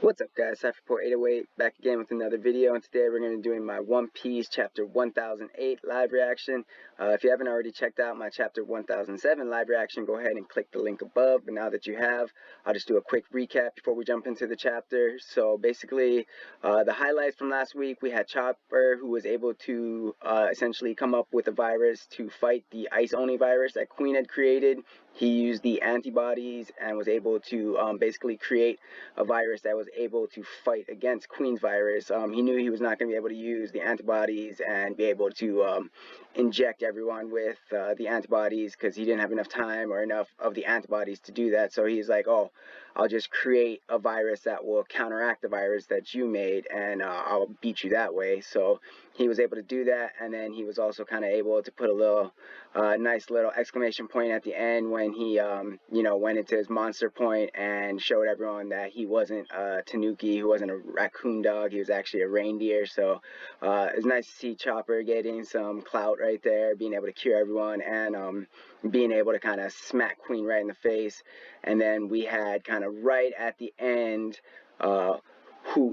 What's up guys, Cipher Pol 808 back again with another video, and today we're going to be doing my One Piece chapter 1008 live reaction. If you haven't already checked out my chapter 1007 live reaction, go ahead and click the link above. But now that you have, I'll just do a quick recap before we jump into the chapter. So basically, the highlights from last week, we had Chopper, who was able to essentially come up with a virus to fight the ice-only virus that Queen had created. He used the antibodies and was able to basically create a virus that was able to fight against Queen's virus. He knew he was not going to be able to use the antibodies and be able to inject everyone with the antibodies because he didn't have enough time or enough of the antibodies to do that. So he's like, oh, I'll just create a virus that will counteract the virus that you made, and I'll beat you that way. So he was able to do that, and then he was also kind of able to put a little nice little exclamation point at the end when he went into his monster point and showed everyone that he wasn't Tanuki, he wasn't a raccoon dog, he was actually a reindeer. So it was nice to see Chopper getting some clout right there, being able to cure everyone, and being able to kind of smack Queen right in the face. And then we had kind of right at the end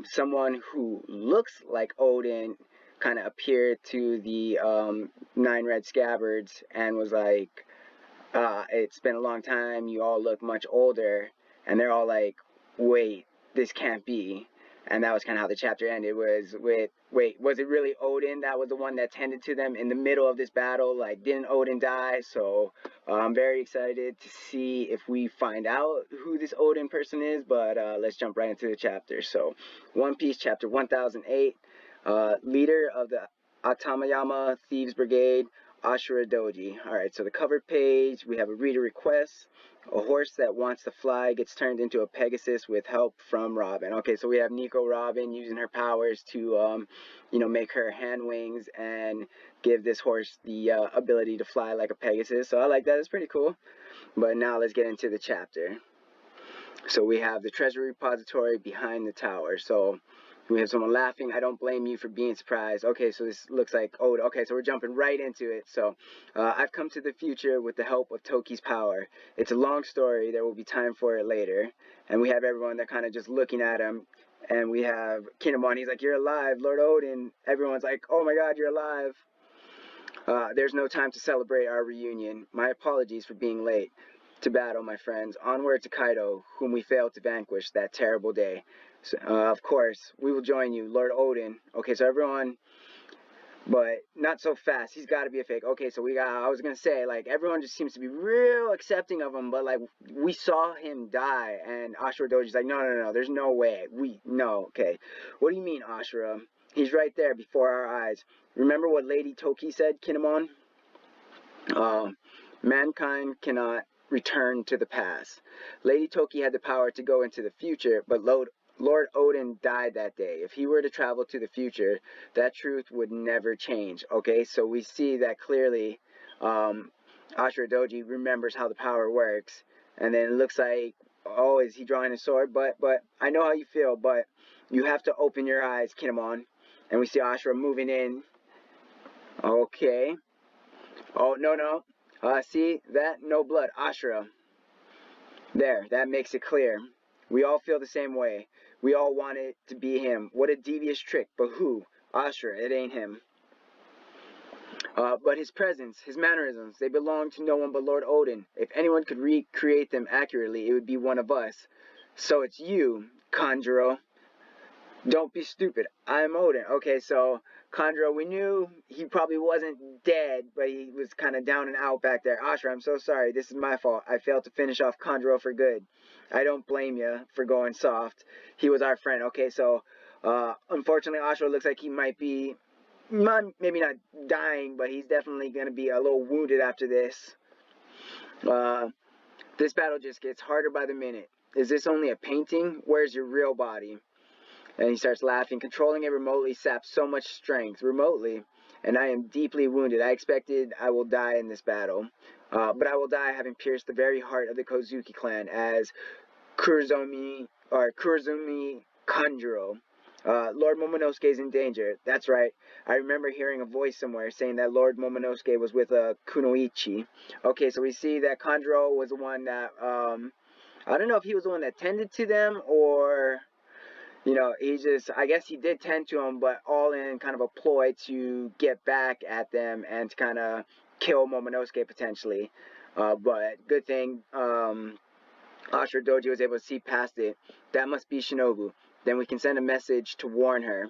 someone who looks like Oden kind of appeared to the 9 red scabbards and was like, it's been a long time, you all look much older. And they're all like, wait, this can't be. And that was kind of how the chapter ended, was with, wait, was it really Oden that was the one that tended to them in the middle of this battle? Like, didn't Oden die? So I'm very excited to see if we find out who this Oden person is, but let's jump right into the chapter. So One Piece chapter 1008, leader of the Atamayama Thieves Brigade, Ashura Doji. Alright, so the cover page, we have a reader request. A horse that wants to fly gets turned into a Pegasus with help from Robin. Okay, so we have Nico Robin using her powers to, make her hand wings and give this horse the ability to fly like a Pegasus. So I like that. It's pretty cool. But now let's get into the chapter. So we have the treasure repository behind the tower. So we have someone laughing. I don't blame you for being surprised. Okay, so this looks like, oh, okay, so we're jumping right into it. So I've come to the future with the help of Toki's power. It's a long story. There will be time for it later. And we have everyone that kind of just looking at him. And we have Kinemon. He's like, you're alive, Lord Oden. Everyone's like, oh my God, you're alive. There's no time to celebrate our reunion. My apologies for being late to battle, my friends. Onward to Kaido, whom we failed to vanquish that terrible day. So, of course, we will join you, Lord Oden. Okay, so everyone, but not so fast. He's got to be a fake. Okay, so I was going to say, like, everyone just seems to be real accepting of him, but, like, we saw him die, and Ashura Doji's like, no, there's no way. No, okay. What do you mean, Ashura? He's right there before our eyes. Remember what Lady Toki said, Kinemon? Mankind cannot return to the past. Lady Toki had the power to go into the future, but Lord Oden died that day. If he were to travel to the future, that truth would never change. Okay, so we see that clearly Ashura Doji remembers how the power works. And then it looks like, oh, is he drawing a sword? But I know how you feel, but you have to open your eyes, Kinemon. And we see Ashura moving in. Okay. Oh, no. See, that? No blood. Ashura. There, that makes it clear. We all feel the same way. We all want it to be him. What a devious trick. But who? Ashura. It ain't him. But his presence, his mannerisms, they belong to no one but Lord Oden. If anyone could recreate them accurately, it would be one of us. So it's you, Kanjuro. Don't be stupid. I'm Oden. Okay, so Kandro, we knew he probably wasn't dead, but he was kind of down and out back there. Ashura, I'm so sorry. This is my fault. I failed to finish off Kandro for good. I don't blame you for going soft. He was our friend. Okay, so unfortunately, Ashura looks like he might be, maybe not dying, but he's definitely going to be a little wounded after this. This battle just gets harder by the minute. Is this only a painting? Where's your real body? And he starts laughing. Controlling it remotely saps so much strength. Remotely. And I am deeply wounded. I expected I will die in this battle. But I will die having pierced the very heart of the Kozuki clan as Kurozumi Kanjuro. Lord Momonosuke is in danger. That's right. I remember hearing a voice somewhere saying that Lord Momonosuke was with Kunoichi. Okay, so we see that Kanjuro was the one that, I don't know if he was the one that tended to them, or you know, he just, I guess he did tend to them, but all in kind of a ploy to get back at them and to kind of kill Momonosuke potentially. But good thing Ashura Doji was able to see past it. That must be Shinobu. Then we can send a message to warn her.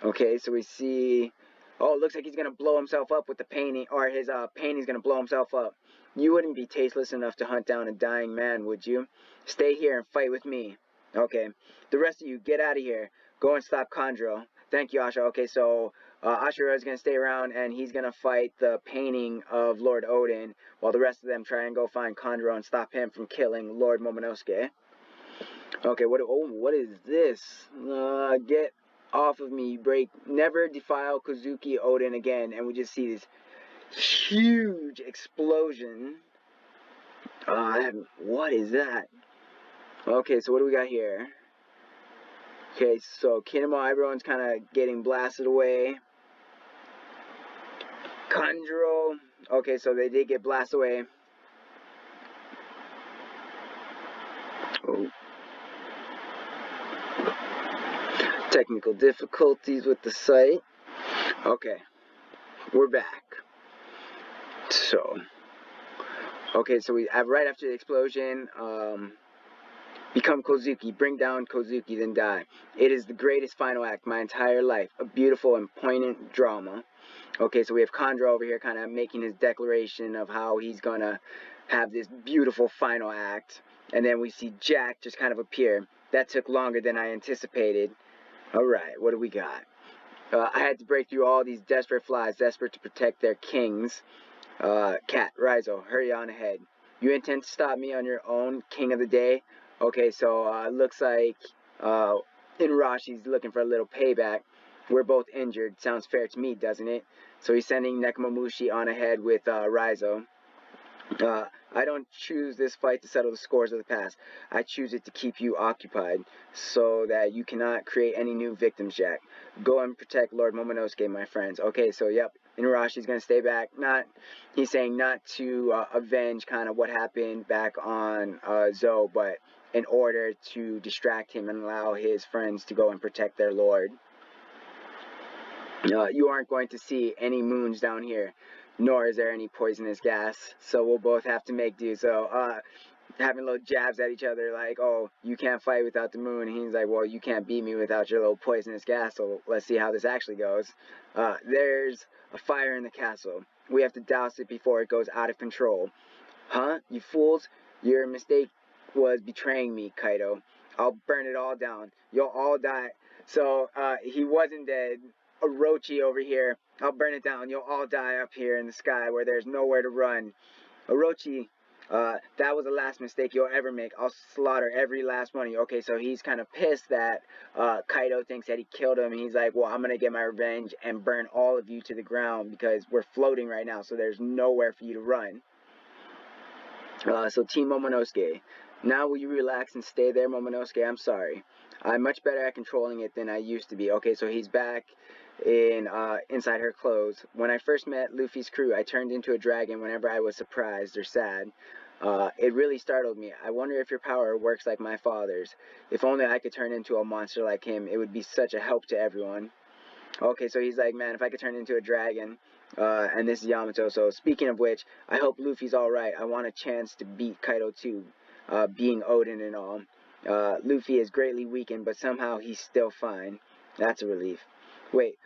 Okay, so we see, oh, it looks like he's going to blow himself up with the painting, or his painting's going to blow himself up. You wouldn't be tasteless enough to hunt down a dying man, would you? Stay here and fight with me. Okay, the rest of you, get out of here. Go and stop Kandro. Thank you, Asha. Okay, so Ashura is going to stay around, and he's going to fight the painting of Lord Oden, while the rest of them try and go find Kandro and stop him from killing Lord Momonosuke. Okay, what is this? Get off of me, break. Never defile Kozuki Oden again. And we just see this huge explosion. What is that? Okay, so what do we got here? Okay, so Kinema, everyone's kind of getting blasted away. Kanjuro, okay, so they did get blasted away. Oh. Technical difficulties with the site. Okay, we're back. So, okay, so we right after the explosion, become Kozuki, bring down Kozuki, then die. It is the greatest final act my entire life, a beautiful and poignant drama. Okay, so we have Kandro over here kind of making his declaration of how he's gonna have this beautiful final act, and then we see Jack just kind of appear. That took longer than I anticipated. Alright, what do we got? I had to break through all these desperate flies, desperate to protect their kings. Cat, Raizo, hurry on ahead. You intend to stop me on your own, king of the day? Okay, so looks like Inurashi's looking for a little payback. We're both injured. Sounds fair to me, doesn't it? So he's sending Nekomamushi on ahead with Raizo. I don't choose this fight to settle the scores of the past. I choose it to keep you occupied so that you cannot create any new victims, Jack. Go and protect Lord Momonosuke, my friends. Okay, so yep, Inurashi's going to stay back. He's saying not to avenge kind of what happened back on Zou, but in order to distract him and allow his friends to go and protect their lord. You aren't going to see any moons down here, nor is there any poisonous gas, so we'll both have to make do. So, having little jabs at each other like, oh, you can't fight without the moon, and he's like, well, you can't beat me without your little poisonous gas, so let's see how this actually goes. There's a fire in the castle. We have to douse it before it goes out of control. Huh? You fools? Your mistake was betraying me, Kaido. I'll burn it all down. You'll all die. So, he wasn't dead. Orochi over here. I'll burn it down. You'll all die up here in the sky where there's nowhere to run. Orochi, that was the last mistake you'll ever make. I'll slaughter every last one of you. Okay, so he's kind of pissed that Kaido thinks that he killed him. And he's like, well, I'm going to get my revenge and burn all of you to the ground because we're floating right now, so there's nowhere for you to run. So Team Momonosuke. Now will you relax and stay there, Momonosuke? I'm sorry. I'm much better at controlling it than I used to be. Okay, so he's back inside her clothes. When I first met Luffy's crew, I turned into a dragon whenever I was surprised or sad. It really startled me. I wonder if your power works like my father's. If only I could turn into a monster like him, it would be such a help to everyone. Okay, so he's like, man, if I could turn into a dragon, and this is Yamato. So speaking of which, I hope Luffy's alright. I want a chance to beat Kaido too, being Oden and all. Luffy is greatly weakened, but somehow he's still fine. That's a relief. Wait,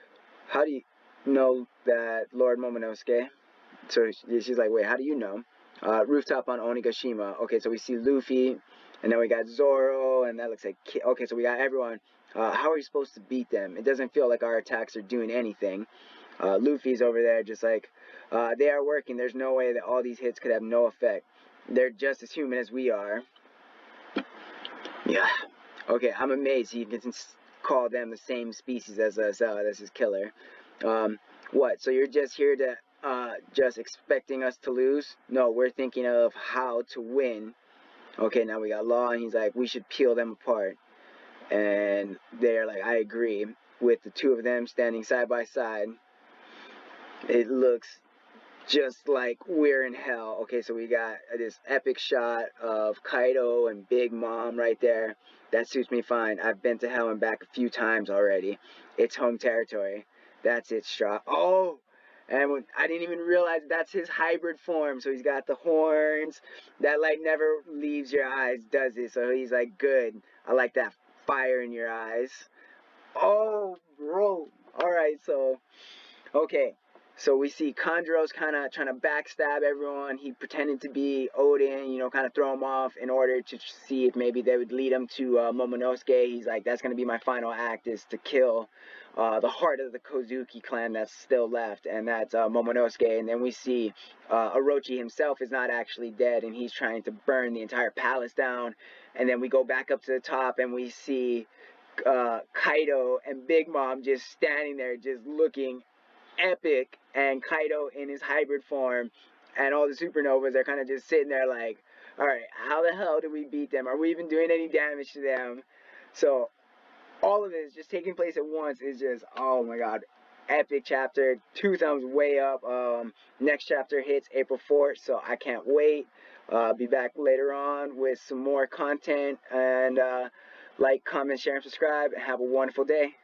how do you know that Lord Momonosuke? So she's like, wait, how do you know? Rooftop on Onigashima. Okay, so we see Luffy, and then we got Zoro, and that looks like... Okay, so we got everyone. How are you supposed to beat them? It doesn't feel like our attacks are doing anything. Luffy's over there just like, they are working. There's no way that all these hits could have no effect. They're just as human as we are. Yeah. Okay, I'm amazed he can call them the same species as us. This is killer. What? So you're just here to, just expecting us to lose? No, we're thinking of how to win. Okay, now we got Law, and he's like, we should peel them apart. And they're like, I agree. With the two of them standing side by side, it looks just like we're in hell. Okay, so we got this epic shot of Kaido and Big Mom right there. That suits me fine. I've been to hell and back a few times already. It's home territory. That's it, Straw. Oh, and I didn't even realize that's his hybrid form. So he's got the horns. That light never leaves your eyes, does it? So he's like, good. I like that fire in your eyes. Oh, bro. All right, so okay, so we see Kandros kind of trying to backstab everyone. He pretended to be Oden, you know, kind of throw him off in order to see if maybe they would lead him to Momonosuke. He's like, that's going to be my final act, is to kill the heart of the Kozuki clan that's still left, and that's Momonosuke. And then we see Orochi himself is not actually dead, and he's trying to burn the entire palace down. And then we go back up to the top, and we see Kaido and Big Mom just standing there, just looking epic, and Kaido in his hybrid form, and all the supernovas are kind of just sitting there like, alright, how the hell did we beat them? Are we even doing any damage to them? So all of this just taking place at once is just, oh my god, epic chapter. 2 thumbs way up. Next chapter hits April 4th, so I can't wait. Be back later on with some more content, and like, comment, share, and subscribe, and have a wonderful day.